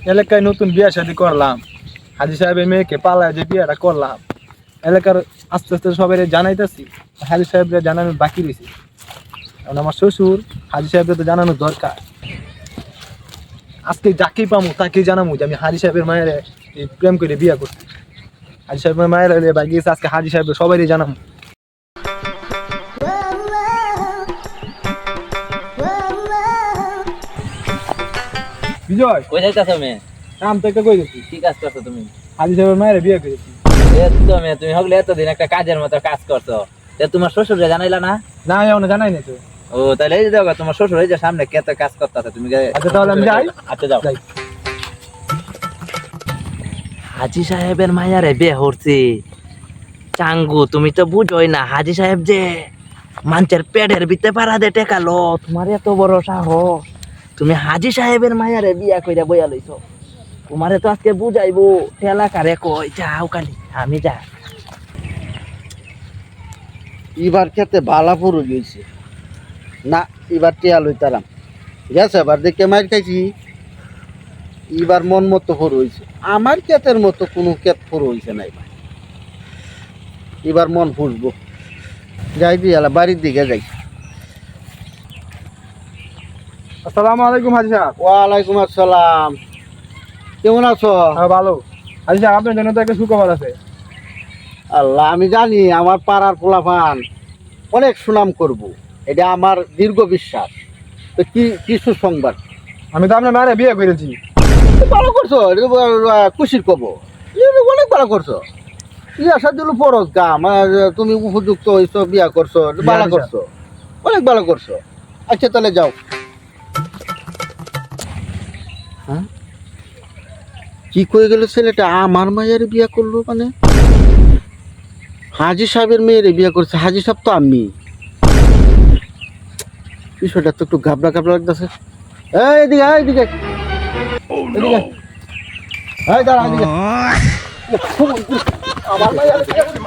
এলাকায় নতুন বিয়া শাদী করলাম, হাজি সাহেবের মেয়েকে পালায় যে বিয়াটা করলাম, এলাকার আস্তে আস্তে সবাই জানাইতেছি, হাজি সাহেবরা জানানোর বাকি রয়েছে। কারণ আমার শ্বশুর হাজি সাহেবরা তো জানানোর দরকার। আজকে যাকেই পামু তাকেই জানামু যে আমি হাজি সাহেবের মায়ের প্রেম করে বিয়া করছি। হাজি সাহেবের মায়ের বাগিয়েছে, আজকে হাজি সাহেব সবাই জানামু। বিজয়, কই যাইতাছো মেয়ে? নাম তো একটা কই গেছি, কি কাজ করছো তুমি? হাজি সাহেবের মায়ের বিয়ে করেছি। তো মেয়ে, তুমি হগলে এতদিন একটা কাজের মতো কাজ করছো, তা তোমার শ্বশুরে জানাইলা না? না এখনো জানাই না তো। ও তাহলে এই যে দেখো তোমার শ্বশুর এই যে সামনে কত কাজ করতেছে, তুমি আচ্ছা তাহলে আমি যাই। আচ্ছা যাও। যাই। হাজি সাহেবের মায়ারে বিয়ে হচ্ছে। চাঙ্গু তুমি তো বুঝোই না, হাজি সাহেব যে মানুষের পেটের ভিতরে পাড়া দে টেকালো, তোমার এত বড় সাহস, তুমি হাজি সাহেবের মায়ারে বিয়া কইরা বইয়া লইছো। তোমারে তো আজকে বুঝাইবো, ঠেলা কারে কই যাও কালি আমি যা। এবার খেতে ভালা পুরো গেছে না, এবার টিয়া লইতারাম গেছে, এবার দেখে মার খাইছি। এবার মন মতো ফোর হয়েছে, আমার ক্ষেতের মতো কোনো ক্ষেত ফোর হয়েছে না। এবার মন ফুসবো, যাই দিয়ে বাড়ির দিকে যাই। আসসালামু আলাইকুম হাজি সাহেব। ওয়ালাইকুম আসসালাম, কেমন আছো? হ্যাঁ ভালো। হাজি সাহেব আপনার জন্য তো একটা সুখবর আছে। আল্লাহ, আমি জানি আমার পাড়ার পোলাপান অনেক সুনাম করব, এটা আমার দীর্ঘ বিশ্বাস। তো কি কিছু সংবাদ? আমি তো আপনার মায়ের বিয়ে করেছি। ভালো করছো, খুশির খবর, অনেক ভালো করছো। বিয়া সাদিল ফরজ কাম, আর তুমি উপযুক্ত হয়েছো, বিয়া করছো, ভালো করছো, অনেক ভালো করছো। আচ্ছা তাহলে যাও। হ্যাঁ, কি কয়ে গেল ছেলেটা? আমার মায়ের বিয়া করলো মানে? হাজি সাহেবের মেয়ের বিয়া করছে? হাজি সাহেব তো আমি। বিষয়টা তো একটু ঘাবড়া ঘাবড়া লাগতেছে। এদিকে এদিকে এদিকে, দাঁড়া এদিকে। আমার মায়ের বিয়া করছে।